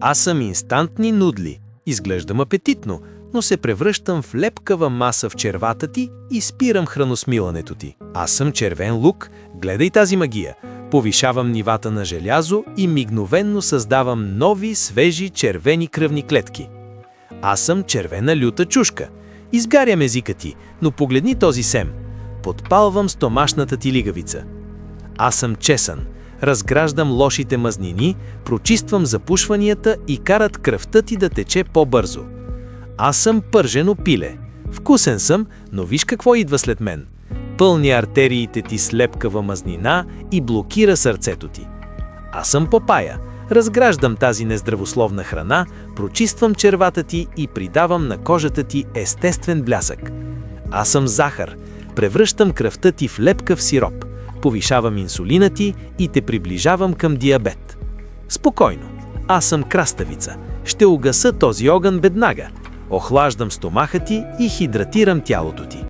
Аз съм инстантни нудли. Изглеждам апетитно, но се превръщам в лепкава маса в червата ти и спирам храносмилането ти. Аз съм червен лук, гледай тази магия. Повишавам нивата на желязо и мигновенно създавам нови, свежи, червени кръвни клетки. Аз съм червена люта чушка. Изгарям езика ти, но погледни този сем. Подпалвам стомашната ти лигавица. Аз съм чесън. Разграждам лошите мазнини, прочиствам запушванията и карат кръвта ти да тече по-бързо. Аз съм пържено пиле. Вкусен съм, но виж какво идва след мен. Пълни артериите ти с лепкава мазнина и блокира сърцето ти. Аз съм папая. Разграждам тази нездравословна храна, прочиствам червата ти и придавам на кожата ти естествен блясък. Аз съм захар. Превръщам кръвта ти в лепкав сироп. Повишавам инсулина ти и те приближавам към диабет. Спокойно. Аз съм краставица. Ще угаса този огън веднага. Охлаждам стомаха ти и хидратирам тялото ти.